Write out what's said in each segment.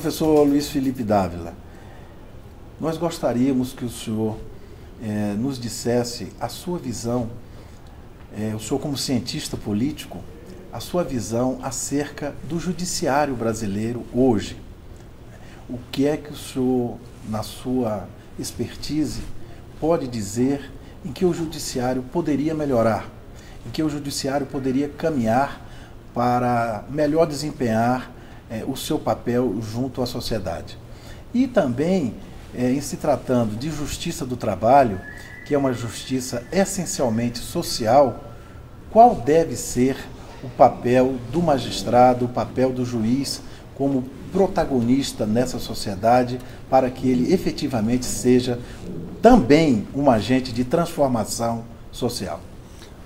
Professor Luiz Felipe Dávila, nós gostaríamos que o senhor nos dissesse a sua visão, o senhor como cientista político, a sua visão acerca do judiciário brasileiro hoje. O que é que o senhor, na sua expertise, pode dizer em que o judiciário poderia melhorar, em que o judiciário poderia caminhar para melhor desempenhar o seu papel junto à sociedade? E também, em se tratando de justiça do trabalho, que é uma justiça essencialmente social, qual deve ser o papel do magistrado, o papel do juiz como protagonista nessa sociedade, para que ele efetivamente seja também um agente de transformação social?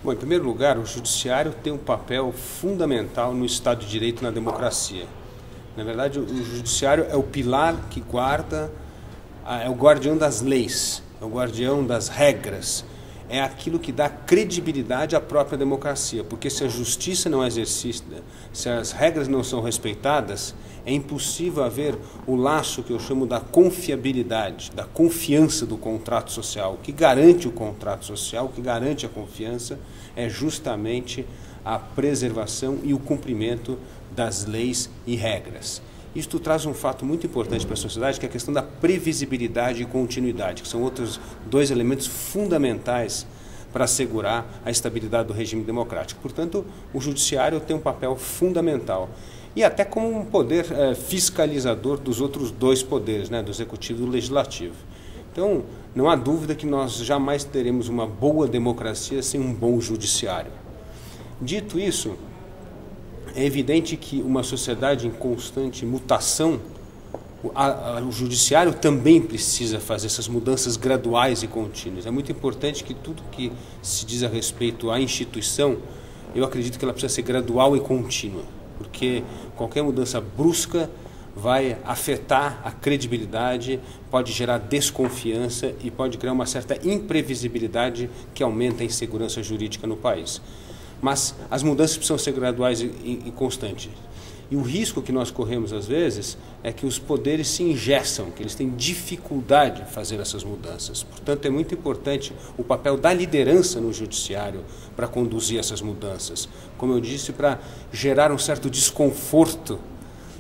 Bom, em primeiro lugar, o judiciário tem um papel fundamental no Estado de Direito e na democracia. Na verdade, o judiciário é o pilar que guarda, é o guardião das leis, é o guardião das regras, é aquilo que dá credibilidade à própria democracia, porque se a justiça não é exercida, se as regras não são respeitadas, é impossível haver o laço que eu chamo da confiabilidade, da confiança do contrato social. O que garante o contrato social, o que garante a confiança, é justamente a preservação e o cumprimento das leis e regras. Isto traz um fato muito importante para a sociedade, que é a questão da previsibilidade e continuidade, que são outros dois elementos fundamentais para assegurar a estabilidade do regime democrático. Portanto, o judiciário tem um papel fundamental, e até como um poder fiscalizador dos outros dois poderes, do executivo e do legislativo. Então, não há dúvida que nós jamais teremos uma boa democracia sem um bom judiciário. Dito isso, é evidente que uma sociedade em constante mutação, o judiciário também precisa fazer essas mudanças graduais e contínuas. É muito importante que tudo que se diz a respeito à instituição, eu acredito que ela precisa ser gradual e contínua, porque qualquer mudança brusca vai afetar a credibilidade, pode gerar desconfiança e pode criar uma certa imprevisibilidade que aumenta a insegurança jurídica no país. Mas as mudanças precisam ser graduais e constantes. E o risco que nós corremos às vezes é que os poderes se engessam, que eles têm dificuldade de fazer essas mudanças. Portanto, é muito importante o papel da liderança no judiciário para conduzir essas mudanças. Como eu disse, para gerar um certo desconforto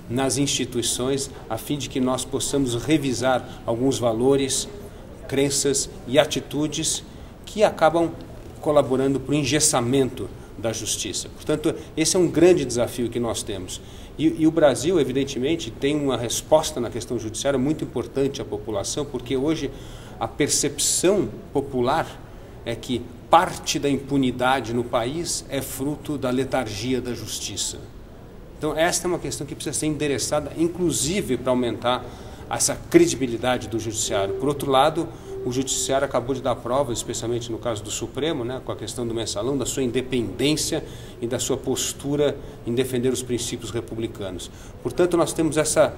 nas instituições, a fim de que nós possamos revisar alguns valores, crenças e atitudes que acabam colaborando para o engessamento da justiça. Portanto, esse é um grande desafio que nós temos. E o Brasil, evidentemente, tem uma resposta na questão judiciária muito importante à população, porque hoje a percepção popular é que parte da impunidade no país é fruto da letargia da justiça. Então, esta é uma questão que precisa ser endereçada, inclusive para aumentar essa credibilidade do judiciário. Por outro lado, o judiciário acabou de dar prova, especialmente no caso do Supremo, com a questão do mensalão, da sua independência e da sua postura em defender os princípios republicanos. Portanto, nós temos essa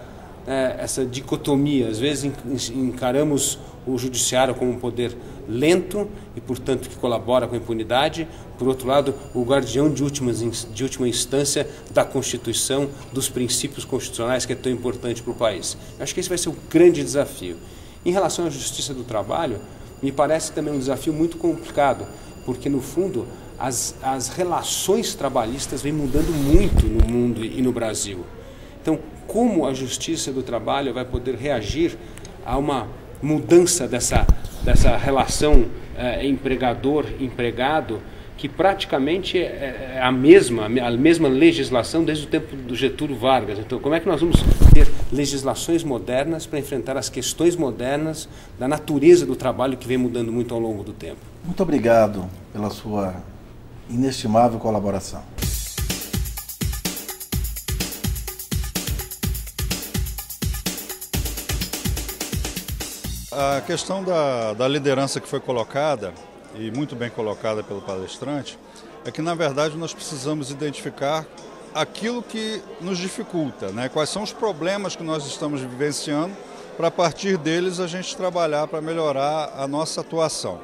dicotomia. Às vezes encaramos o judiciário como um poder lento e, portanto, que colabora com a impunidade. Por outro lado, o guardião de última instância da Constituição, dos princípios constitucionais, que é tão importante para o país. Eu acho que esse vai ser o grande desafio. Em relação à justiça do trabalho, me parece também um desafio muito complicado, porque, no fundo, as relações trabalhistas vêm mudando muito no mundo e no Brasil. Então, como a justiça do trabalho vai poder reagir a uma mudança dessa relação empregador-empregado, que praticamente é a mesma legislação desde o tempo do Getúlio Vargas. Então, como é que nós vamos ter legislações modernas para enfrentar as questões modernas da natureza do trabalho que vem mudando muito ao longo do tempo? Muito obrigado pela sua inestimável colaboração. A questão da liderança que foi colocada, e muito bem colocada pelo palestrante, é que, na verdade, nós precisamos identificar aquilo que nos dificulta, quais são os problemas que nós estamos vivenciando, para, a partir deles, a gente trabalhar para melhorar a nossa atuação.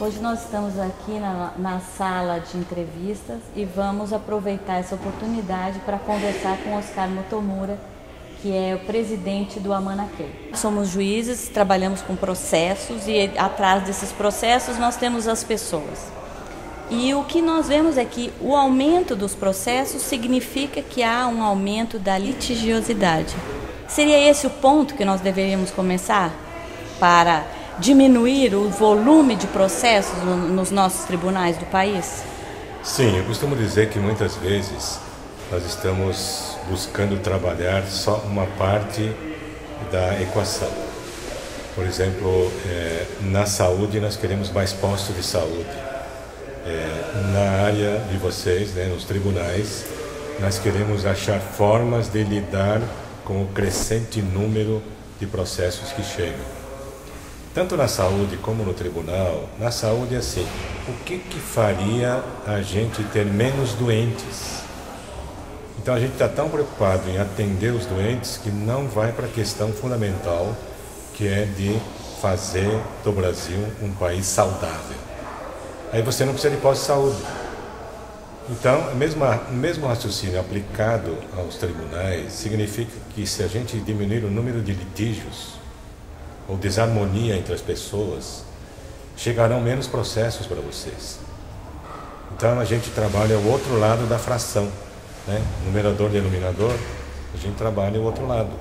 Hoje nós estamos aqui na sala de entrevistas e vamos aproveitar essa oportunidade para conversar com Oscar Motomura, que é o presidente do Amanakei. Somos juízes, trabalhamos com processos e atrás desses processos nós temos as pessoas. E o que nós vemos é que o aumento dos processos significa que há um aumento da litigiosidade. Seria esse o ponto que nós deveríamos começar para diminuir o volume de processos nos nossos tribunais do país? Sim, eu costumo dizer que muitas vezes nós estamos buscando trabalhar só uma parte da equação. Por exemplo, na saúde nós queremos mais postos de saúde. Na área de vocês, nos tribunais, nós queremos achar formas de lidar com o crescente número de processos que chegam. Tanto na saúde como no tribunal, na saúde é assim, o que faria a gente ter menos doentes? Então a gente está tão preocupado em atender os doentes que não vai para a questão fundamental, que é de fazer do Brasil um país saudável. Aí você não precisa de posto de saúde. Então, o mesmo raciocínio aplicado aos tribunais significa que se a gente diminuir o número de litígios ou desarmonia entre as pessoas, chegarão menos processos para vocês. Então a gente trabalha o outro lado da fração, numerador e denominador, a gente trabalha o outro lado.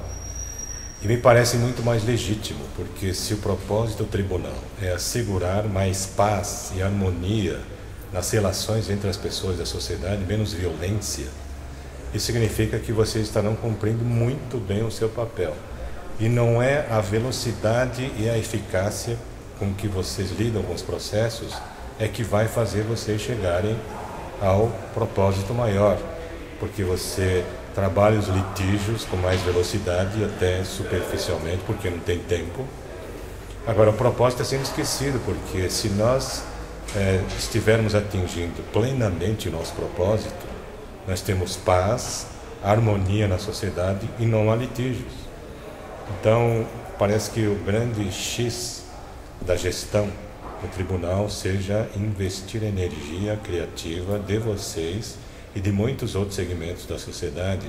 E me parece muito mais legítimo, porque se o propósito do tribunal é assegurar mais paz e harmonia nas relações entre as pessoas da sociedade, menos violência, isso significa que vocês estarão cumprindo muito bem o seu papel. E não é a velocidade e a eficácia com que vocês lidam com os processos é que vai fazer vocês chegarem ao propósito maior, porque você trabalha os litígios com mais velocidade, até superficialmente, porque não tem tempo. Agora, o propósito é sendo esquecido, porque se nós estivermos atingindo plenamente o nosso propósito, nós temos paz, harmonia na sociedade e não há litígios. Então, parece que o grande X da gestão do tribunal seja investir energia criativa de vocês e de muitos outros segmentos da sociedade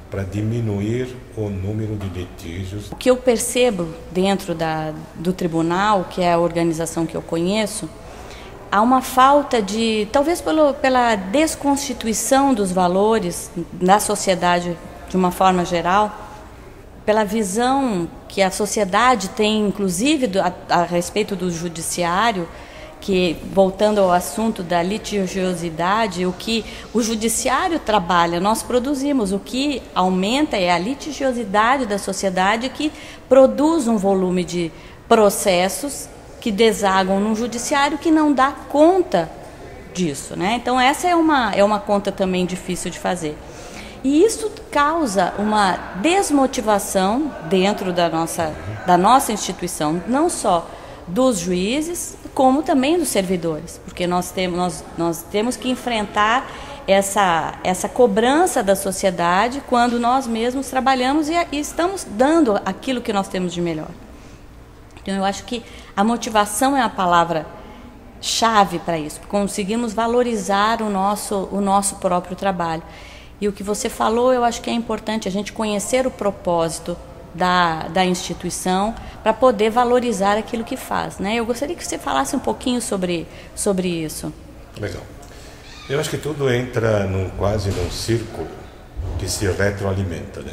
para diminuir o número de litígios. O que eu percebo dentro do tribunal, que é a organização que eu conheço, há uma falta de, talvez pela desconstituição dos valores da sociedade de uma forma geral, pela visão que a sociedade tem, inclusive a respeito do judiciário, que, voltando ao assunto da litigiosidade, o que o judiciário trabalha, nós produzimos. O que aumenta é a litigiosidade da sociedade, que produz um volume de processos que desagam no judiciário que não dá conta disso, Então essa é uma conta também difícil de fazer. E isso causa uma desmotivação dentro da nossa instituição, não só dos juízes, como também dos servidores, porque nós temos que enfrentar essa cobrança da sociedade quando nós mesmos trabalhamos e estamos dando aquilo que nós temos de melhor. Então eu acho que a motivação é a palavra-chave para isso, conseguimos valorizar o nosso próprio trabalho. E o que você falou, eu acho que é importante a gente conhecer o propósito da instituição para poder valorizar aquilo que faz, Eu gostaria que você falasse um pouquinho sobre isso. Legal. Eu acho que tudo entra quase num círculo que se retroalimenta,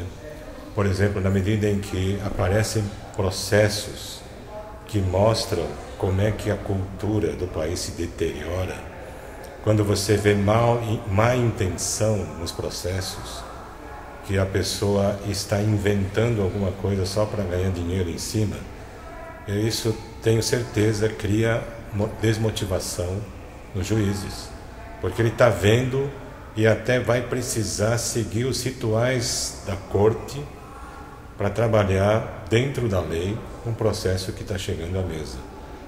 Por exemplo, na medida em que aparecem processos que mostram como é que a cultura do país se deteriora, quando você vê má intenção nos processos, que a pessoa está inventando alguma coisa só para ganhar dinheiro em cima, isso, tenho certeza, cria desmotivação nos juízes, porque ele está vendo e até vai precisar seguir os rituais da corte para trabalhar dentro da lei um processo que está chegando à mesa.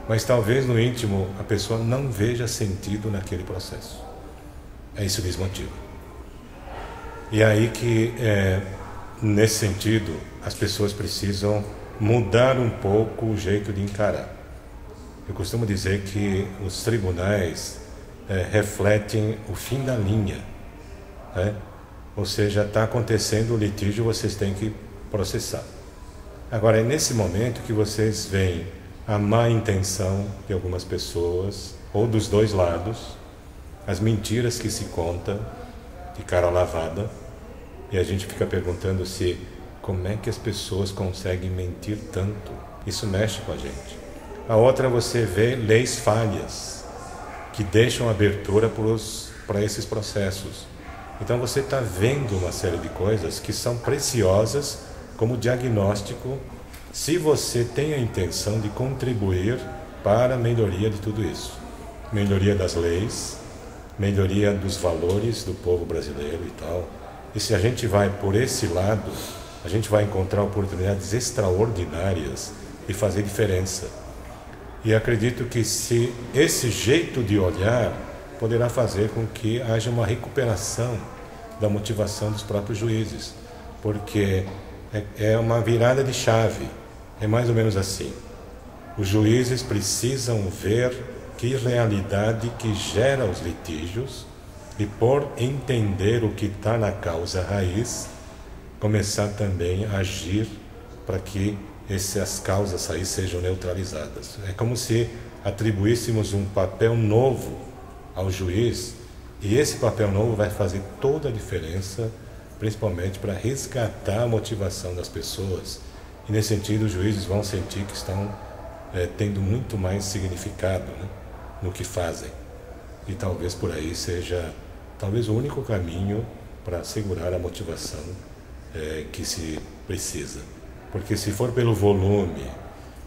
Mas talvez no íntimo a pessoa não veja sentido naquele processo. Isso desmotiva. E aí que, nesse sentido, as pessoas precisam mudar um pouco o jeito de encarar. Eu costumo dizer que os tribunais refletem o fim da linha, né? Ou seja, está acontecendo o litígio, vocês têm que processar. Agora, é nesse momento que vocês veem a má intenção de algumas pessoas, ou dos dois lados, as mentiras que se contam de cara lavada, e a gente fica perguntando como é que as pessoas conseguem mentir tanto. Isso mexe com a gente. A outra, você vê leis falhas que deixam abertura para esses processos. Então você está vendo uma série de coisas que são preciosas como diagnóstico, se você tem a intenção de contribuir para a melhoria de tudo isso. Melhoria das leis, melhoria dos valores do povo brasileiro e tal. E se a gente vai por esse lado, a gente vai encontrar oportunidades extraordinárias de fazer diferença. E acredito que se esse jeito de olhar poderá fazer com que haja uma recuperação da motivação dos próprios juízes, porque é uma virada de chave, é mais ou menos assim. Os juízes precisam ver que realidade que gera os litígios e, por entender o que está na causa raiz, começar também a agir para que essas causas raiz sejam neutralizadas. É como se atribuíssemos um papel novo ao juiz, e esse papel novo vai fazer toda a diferença, principalmente para resgatar a motivação das pessoas. E nesse sentido, os juízes vão sentir que estão tendo muito mais significado, né, no que fazem. E talvez por aí seja o único caminho para assegurar a motivação que se precisa. Porque se for pelo volume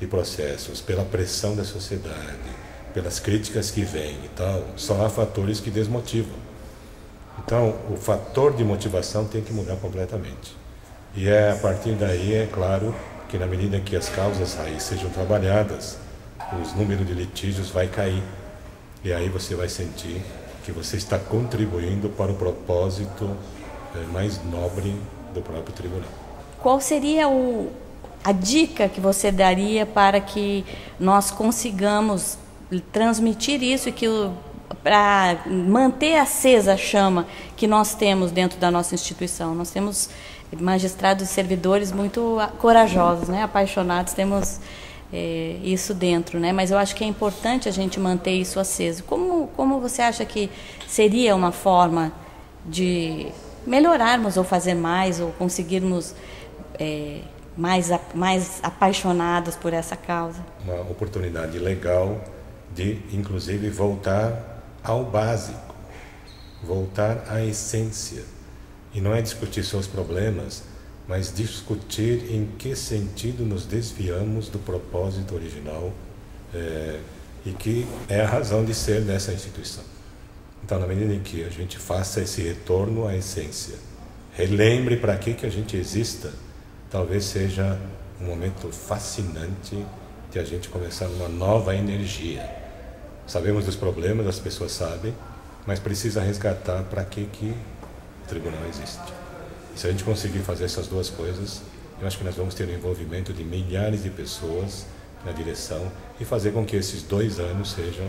de processos, pela pressão da sociedade, pelas críticas que vêm e tal, só há fatores que desmotivam. Então, o fator de motivação tem que mudar completamente. E a partir daí, é claro, que na medida que as causas raiz sejam trabalhadas, os números de litígios vai cair. E aí você vai sentir que você está contribuindo para o propósito mais nobre do próprio tribunal. Qual seria a dica que você daria para que nós consigamos transmitir isso e para manter acesa a chama que nós temos dentro da nossa instituição? Nós temos magistrados e servidores muito corajosos, né? Apaixonados, temos isso dentro, né? Mas eu acho que é importante a gente manter isso aceso. Como você acha que seria uma forma de melhorarmos ou fazer mais ou conseguirmos mais apaixonados por essa causa? Uma oportunidade legal de, inclusive, voltar ao básico, voltar à essência. E não é discutir só os problemas, mas discutir em que sentido nos desviamos do propósito original e que é a razão de ser dessa instituição. Então, na medida em que a gente faça esse retorno à essência, relembre para que a gente exista, talvez seja um momento fascinante de a gente começar uma nova energia. Sabemos dos problemas, as pessoas sabem, mas precisa resgatar para que o tribunal existe. E se a gente conseguir fazer essas duas coisas, eu acho que nós vamos ter o envolvimento de milhares de pessoas na direção e fazer com que esses 2 anos sejam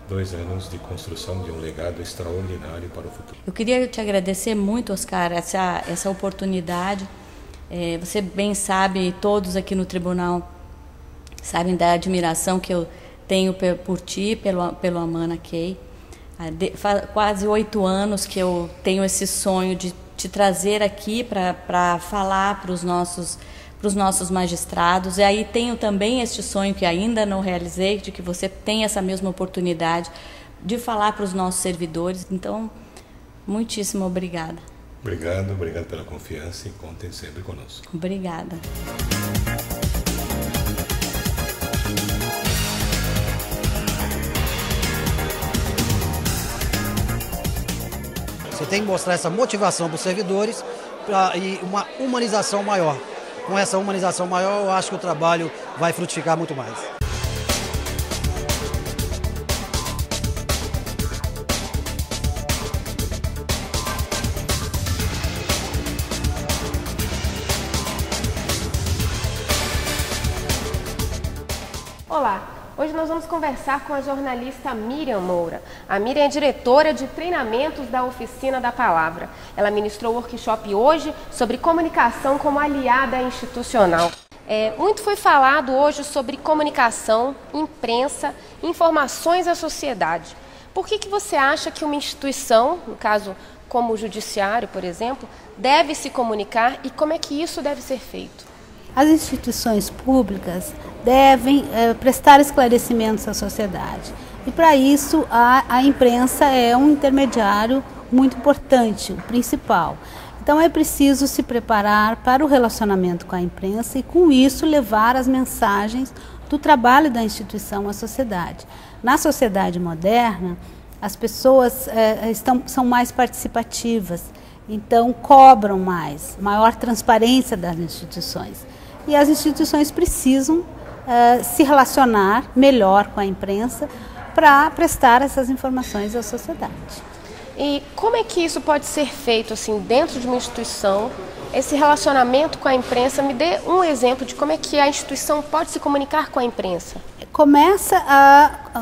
2 anos de construção de um legado extraordinário para o futuro. Eu queria te agradecer muito, Oscar, essa oportunidade. Você bem sabe, todos aqui no tribunal sabem da admiração que eu tenho por ti, pelo Amana Key. Faz quase 8 anos que eu tenho esse sonho de te trazer aqui para falar para os nossos magistrados. E aí tenho também este sonho que ainda não realizei, de que você tenha essa mesma oportunidade de falar para os nossos servidores. Então, muitíssimo obrigada. Obrigado pela confiança e contem sempre conosco. Obrigada. Você tem que mostrar essa motivação para os servidores e uma humanização maior. Com essa humanização maior, eu acho que o trabalho vai frutificar muito mais. Olá, Hoje nós vamos conversar com a jornalista Miriam Moura. A Miriam é diretora de treinamentos da Oficina da Palavra. Ela ministrou o workshop hoje sobre comunicação como aliada institucional. Muito foi falado hoje sobre comunicação, imprensa, informações à sociedade. Por que você acha que uma instituição, no caso como o judiciário, por exemplo, deve se comunicar e como é que isso deve ser feito? As instituições públicas devem prestar esclarecimentos à sociedade. E para isso a imprensa é um intermediário muito importante, o principal. Então é preciso se preparar para o relacionamento com a imprensa e com isso levar as mensagens do trabalho da instituição à sociedade. Na sociedade moderna, as pessoas são mais participativas, então cobram maior transparência das instituições. E as instituições precisam se relacionar melhor com a imprensa para prestar essas informações à sociedade. E como é que isso pode ser feito assim, dentro de uma instituição, esse relacionamento com a imprensa? Me dê um exemplo de como é que a instituição pode se comunicar com a imprensa. Começa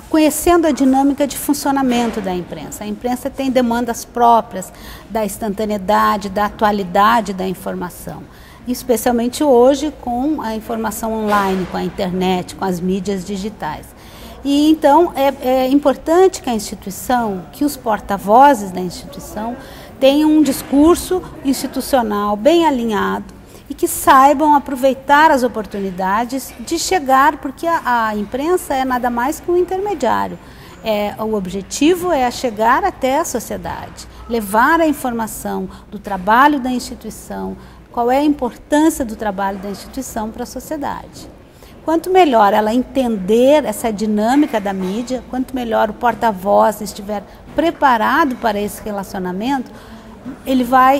conhecendo a dinâmica de funcionamento da imprensa. A imprensa tem demandas próprias da instantaneidade, da atualidade da informação. Especialmente hoje com a informação online, com a internet, com as mídias digitais. E então é importante que a instituição, que os porta-vozes da instituição tenham um discurso institucional bem alinhado e que saibam aproveitar as oportunidades de chegar, porque a imprensa é nada mais que um intermediário. O objetivo é chegar até a sociedade, levar a informação do trabalho da instituição, qual é a importância do trabalho da instituição para a sociedade. Quanto melhor ela entender essa dinâmica da mídia, quanto melhor o porta-voz estiver preparado para esse relacionamento,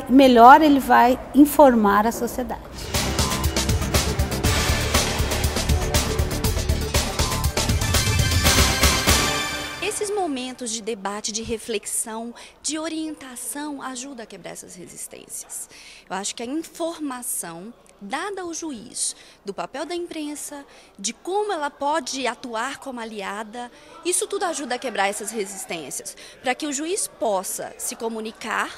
melhor ele vai informar a sociedade. Esses momentos de debate, de reflexão, de orientação ajudam a quebrar essas resistências. Eu acho que a informação dada ao juiz, do papel da imprensa, de como ela pode atuar como aliada, isso tudo ajuda a quebrar essas resistências, para que o juiz possa se comunicar,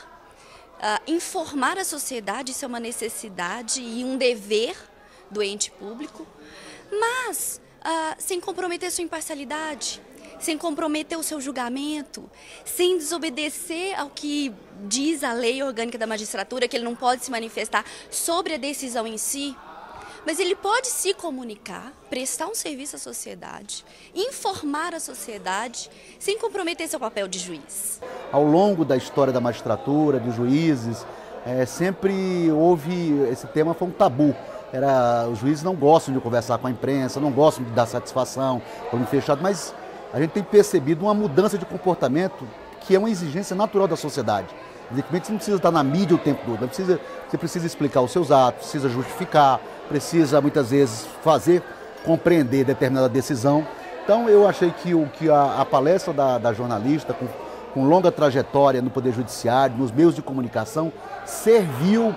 informar a sociedade, isso é uma necessidade e um dever do ente público, mas sem comprometer sua imparcialidade, sem comprometer o seu julgamento, sem desobedecer ao que diz a lei orgânica da magistratura, que ele não pode se manifestar sobre a decisão em si, mas ele pode se comunicar, prestar um serviço à sociedade, informar a sociedade, sem comprometer seu papel de juiz. Ao longo da história da magistratura, dos juízes, sempre houve, esse tema foi um tabu. Os juízes não gostam de conversar com a imprensa, não gostam de dar satisfação, como fechado, mas a gente tem percebido uma mudança de comportamento que é uma exigência natural da sociedade. Evidentemente, você não precisa estar na mídia o tempo todo, você precisa explicar os seus atos, precisa justificar, precisa muitas vezes fazer compreender determinada decisão. Então eu achei que a palestra da jornalista, com longa trajetória no Poder Judiciário, nos meios de comunicação, serviu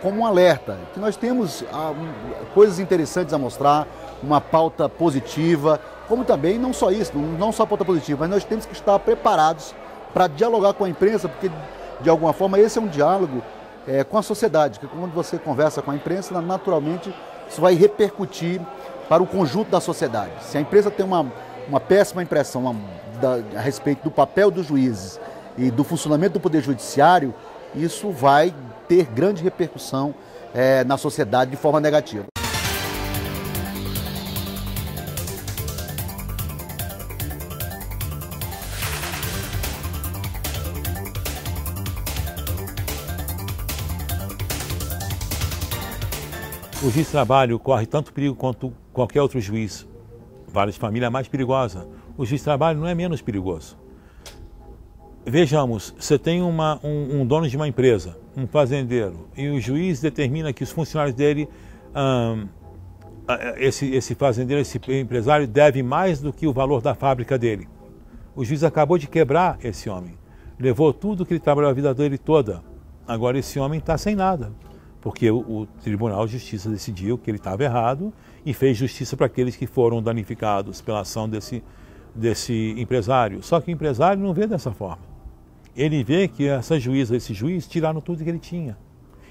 como um alerta, que nós temos coisas interessantes a mostrar, uma pauta positiva, como também não só isso, não só a pauta positiva, mas nós temos que estar preparados para dialogar com a imprensa, porque de alguma forma esse é um diálogo com a sociedade, que quando você conversa com a imprensa, naturalmente isso vai repercutir para o conjunto da sociedade. Se a imprensa tem uma péssima impressão a respeito do papel dos juízes e do funcionamento do Poder Judiciário, isso vai ter grande repercussão na sociedade de forma negativa. O juiz de trabalho corre tanto perigo quanto qualquer outro juiz. Vara de família é mais perigosa. O juiz de trabalho não é menos perigoso. Vejamos, você tem um dono de uma empresa, um fazendeiro, e o juiz determina que os funcionários dele, esse fazendeiro, esse empresário, deve mais do que o valor da fábrica dele. O juiz acabou de quebrar esse homem. Levou tudo que ele trabalhou a vida dele toda. Agora esse homem está sem nada. porque o Tribunal de Justiça decidiu que ele estava errado e fez justiça para aqueles que foram danificados pela ação desse empresário. Só que o empresário não vê dessa forma. Ele vê que essa juíza, esse juiz, tiraram tudo que ele tinha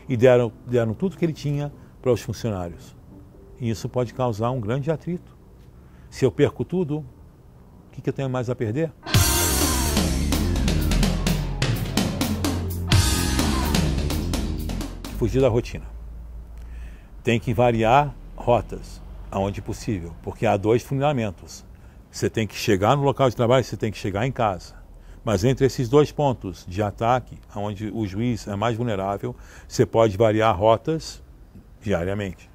e deram tudo que ele tinha para os funcionários. E isso pode causar um grande atrito. Se eu perco tudo, o que eu tenho mais a perder? Fugir da rotina. Tem que variar rotas, aonde possível, porque há 2 fundamentos. Você tem que chegar no local de trabalho, você tem que chegar em casa. Mas entre esses 2 pontos de ataque, onde o juiz é mais vulnerável, você pode variar rotas diariamente.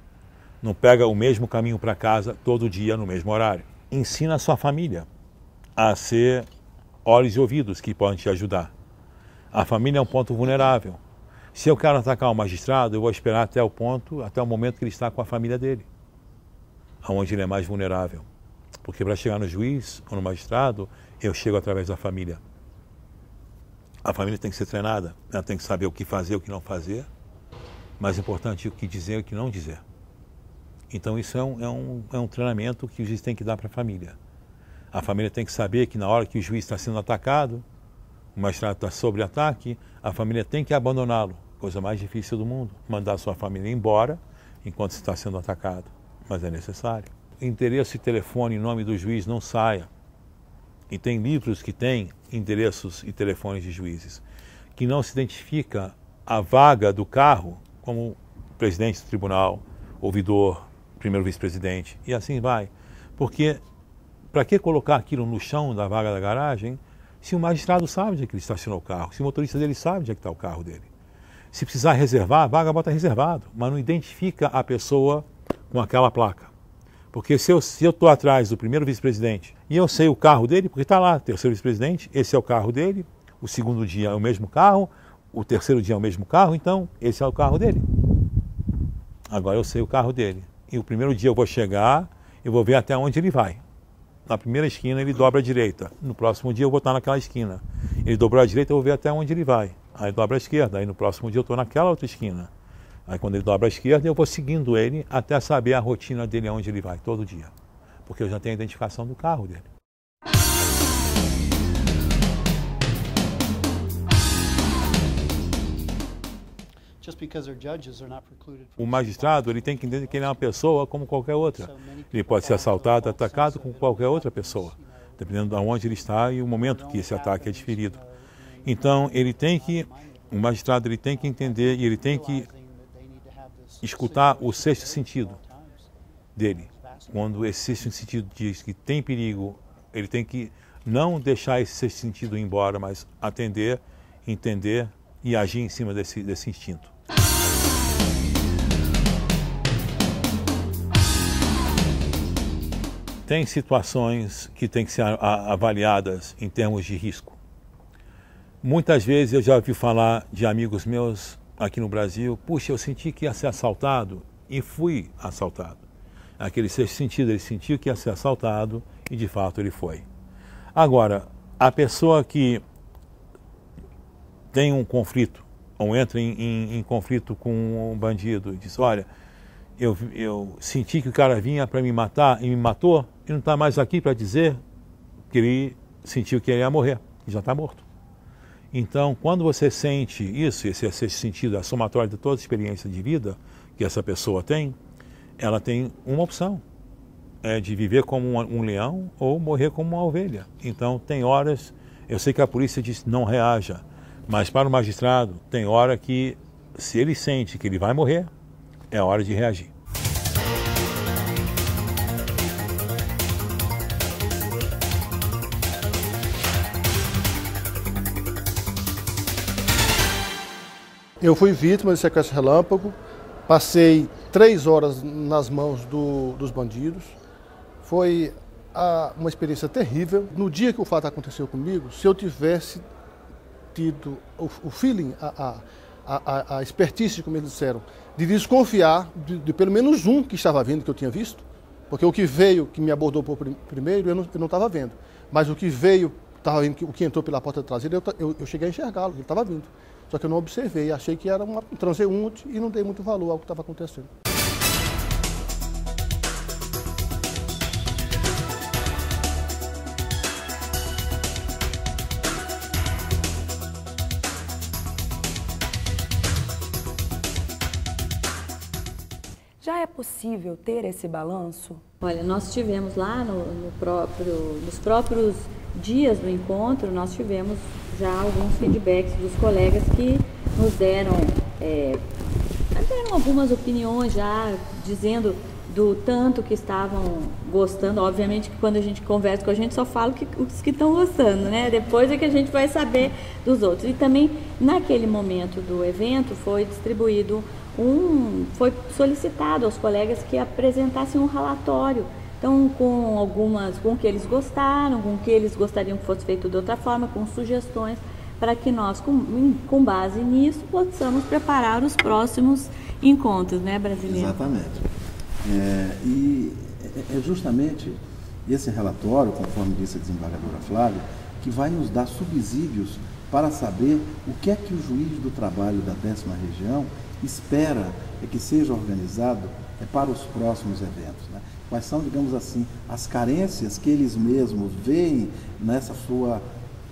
Não pega o mesmo caminho para casa todo dia no mesmo horário. Ensina a sua família a ser olhos e ouvidos que podem te ajudar. A família é um ponto vulnerável. Se eu quero atacar o magistrado, eu vou esperar até o momento que ele está com a família dele, onde ele é mais vulnerável. Porque para chegar no juiz ou no magistrado, eu chego através da família. A família tem que ser treinada, ela tem que saber o que fazer, o que não fazer. Mais importante, o que dizer e o que não dizer. Então isso é um treinamento que o juiz tem que dar para a família. A família tem que saber que na hora que o juiz está sendo atacado, o magistrado está sob ataque, a família tem que abandoná-lo. Coisa mais difícil do mundo, mandar a sua família embora enquanto está sendo atacado. Mas é necessário. Endereço e telefone em nome do juiz não saia. E tem livros que têm endereços e telefones de juízes, que não se identifica a vaga do carro como presidente do tribunal, ouvidor, primeiro vice-presidente, e assim vai. Porque, para que colocar aquilo no chão da vaga da garagem, se o magistrado sabe onde é que ele estacionou o carro, se o motorista dele sabe onde é que está o carro dele. Se precisar reservar, a vaga bota reservado, mas não identifica a pessoa com aquela placa. Porque se eu estou atrás do primeiro vice-presidente e eu sei o carro dele, porque está lá, terceiro vice-presidente, esse é o carro dele, o segundo dia é o mesmo carro, o terceiro dia é o mesmo carro, então esse é o carro dele. Agora eu sei o carro dele. E o primeiro dia eu vou chegar, eu vou ver até onde ele vai. Na primeira esquina ele dobra à direita, no próximo dia eu vou estar naquela esquina. Ele dobrou à direita, eu vou ver até onde ele vai. Aí dobra à esquerda, aí no próximo dia eu estou naquela outra esquina. Aí quando ele dobra à esquerda, eu vou seguindo ele até saber a rotina dele, aonde ele vai, todo dia. Porque eu já tenho a identificação do carro dele. O magistrado ele tem que entender que ele é uma pessoa como qualquer outra. Ele pode ser assaltado, atacado como qualquer outra pessoa, dependendo de onde ele está e o momento que esse ataque é desferido. Então, o magistrado ele tem que entender e ele tem que escutar o sexto sentido dele. Quando esse sexto sentido diz que tem perigo, ele tem que não deixar esse sexto sentido ir embora, mas atender, entender e agir em cima desse instinto. Tem situações que têm que ser avaliadas em termos de risco. Muitas vezes eu já ouvi falar de amigos meus aqui no Brasil, puxa, eu senti que ia ser assaltado e fui assaltado. Aquele sexto sentido, ele sentiu que ia ser assaltado e de fato ele foi. Agora, a pessoa que tem um conflito ou entra em conflito com um bandido e diz, olha, eu senti que o cara vinha para me matar e me matou e não está mais aqui para dizer que ele sentiu que ele ia morrer e já está morto. Então, quando você sente isso, esse sentido, a somatória de toda a experiência de vida que essa pessoa tem, ela tem uma opção, é de viver como um leão ou morrer como uma ovelha. Então, tem horas, eu sei que a polícia diz não reaja, mas para o magistrado, tem hora que, se ele sente que ele vai morrer, é hora de reagir. Eu fui vítima de sequestro relâmpago, passei 3 horas nas mãos dos bandidos. Foi uma experiência terrível. No dia que o fato aconteceu comigo, se eu tivesse tido o feeling, a expertise, como eles disseram, de desconfiar de pelo menos um que estava vindo, que eu tinha visto, porque o que veio, que me abordou por primeiro, eu não estava vendo. Mas o que veio, estava vindo, o que entrou pela porta traseira, eu cheguei a enxergá-lo, ele estava vindo. Só que eu não observei, achei que era um transeunte e não dei muito valor ao que estava acontecendo. Já é possível ter esse balanço? Olha, nós tivemos lá nos próprios dias do encontro, nós tivemos já alguns feedbacks dos colegas que nos deram algumas opiniões já, dizendo do tanto que estavam gostando. Obviamente que quando a gente conversa com a gente só fala os que estão gostando, né? Depois é que a gente vai saber dos outros. E também, naquele momento do evento, foi distribuído foi solicitado aos colegas que apresentassem um relatório, então com o que eles gostaram, com o que eles gostariam que fosse feito de outra forma, com sugestões, para que nós, com base nisso, possamos preparar os próximos encontros, né, brasileiro? Exatamente. E é justamente esse relatório, conforme disse a desembargadora Flávia, que vai nos dar subsídios para saber o que é que o juiz do trabalho da 10ª região espera que seja organizado para os próximos eventos, né? Quais são, digamos assim, as carências que eles mesmos veem nessa sua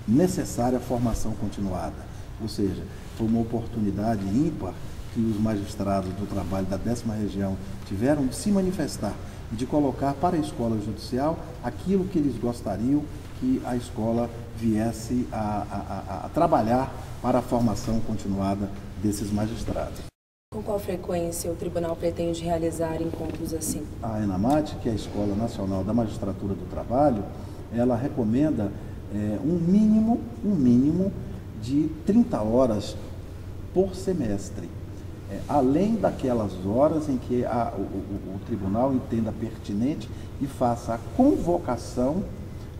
necessária formação continuada. Ou seja, foi uma oportunidade ímpar que os magistrados do trabalho da 10ª região tiveram de se manifestar e de colocar para a escola judicial aquilo que eles gostariam que a escola viesse a trabalhar para a formação continuada desses magistrados. Com qual frequência o tribunal pretende realizar encontros assim? A ENAMAT, que é a Escola Nacional da Magistratura do Trabalho, ela recomenda um mínimo de 30 horas por semestre, além daquelas horas em que o tribunal entenda pertinente e faça a convocação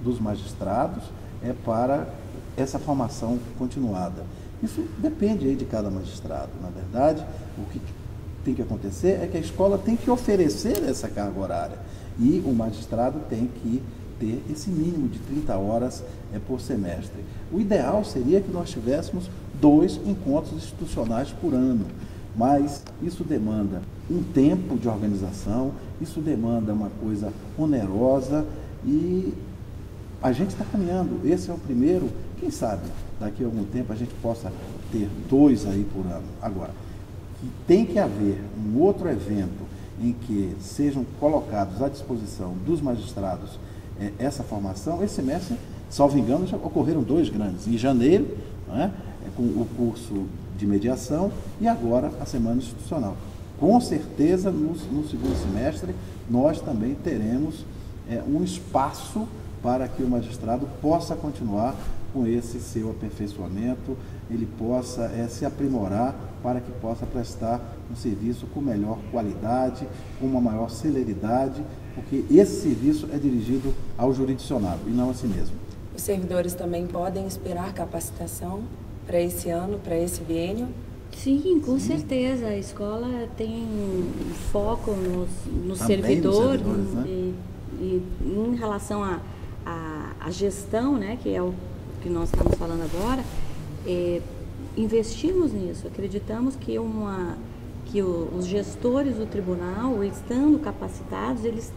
dos magistrados para essa formação continuada. Isso depende aí de cada magistrado. Na verdade, o que tem que acontecer é que a escola tem que oferecer essa carga horária e o magistrado tem que ter esse mínimo de 30 horas por semestre. O ideal seria que nós tivéssemos 2 encontros institucionais por ano, mas isso demanda um tempo de organização, isso demanda uma coisa onerosa e a gente está caminhando. Esse é o primeiro, quem sabe daqui a algum tempo a gente possa ter 2 aí por ano. Agora, que tem que haver um outro evento em que sejam colocados à disposição dos magistrados essa formação. Esse semestre, salvo engano, já ocorreram 2 grandes. Em janeiro, né, com o curso de mediação e agora a semana institucional. Com certeza, no segundo semestre, nós também teremos um espaço para que o magistrado possa continuar com esse seu aperfeiçoamento, ele possa se aprimorar para que possa prestar um serviço com melhor qualidade, com uma maior celeridade, porque esse serviço é dirigido ao jurisdicionado e não a si mesmo. Os servidores também podem esperar capacitação para esse ano, para esse biênio? Sim, com certeza. A escola tem foco nos servidores, né? e em relação à gestão, né, que é o que nós estamos falando agora, investimos nisso. Acreditamos que os gestores do tribunal, estando capacitados, eles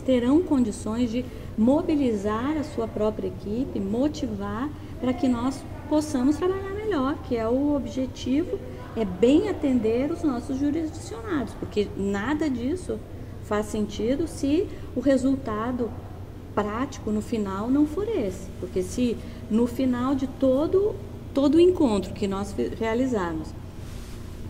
terão condições de mobilizar a sua própria equipe, motivar para que nós possamos trabalhar melhor, que é o objetivo, é bem atender os nossos jurisdicionados, porque nada disso faz sentido se o resultado prático no final não for esse, porque se no final de todo o encontro que nós realizarmos,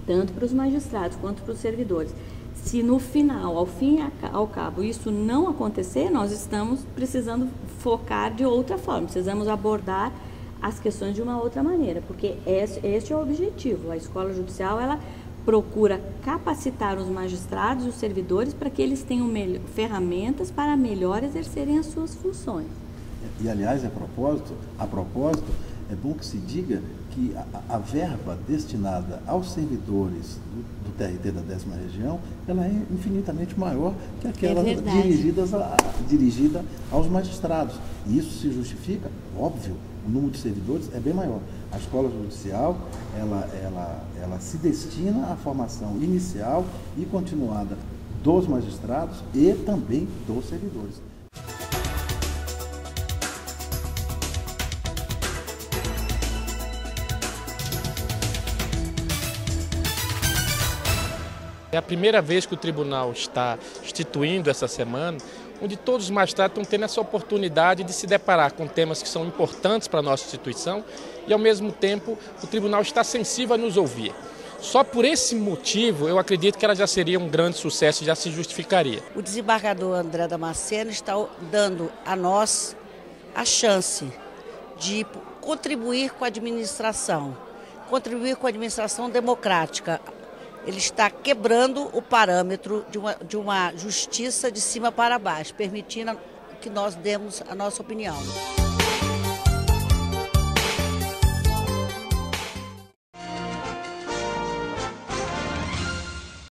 tanto para os magistrados quanto para os servidores, se no final, ao fim e ao cabo, isso não acontecer, nós estamos precisando focar de outra forma, precisamos abordar as questões de uma outra maneira, porque este é o objetivo. A escola judicial, ela procura capacitar os magistrados e os servidores para que eles tenham ferramentas para melhor exercerem as suas funções. E, aliás, a propósito, é bom que se diga que a verba destinada aos servidores do TRT da 10ª região, ela é infinitamente maior que aquela dirigida aos magistrados. E isso se justifica, óbvio, o número de servidores é bem maior. A escola judicial, ela se destina à formação inicial e continuada dos magistrados e também dos servidores. É a primeira vez que o tribunal está instituindo essa semana, onde todos os magistrados estão tendo essa oportunidade de se deparar com temas que são importantes para a nossa instituição e, ao mesmo tempo, o tribunal está sensível a nos ouvir. Só por esse motivo, eu acredito que ela já seria um grande sucesso e já se justificaria. O desembargador André Damasceno está dando a nós a chance de contribuir com a administração democrática. Ele está quebrando o parâmetro de uma justiça de cima para baixo, permitindo que nós demos a nossa opinião.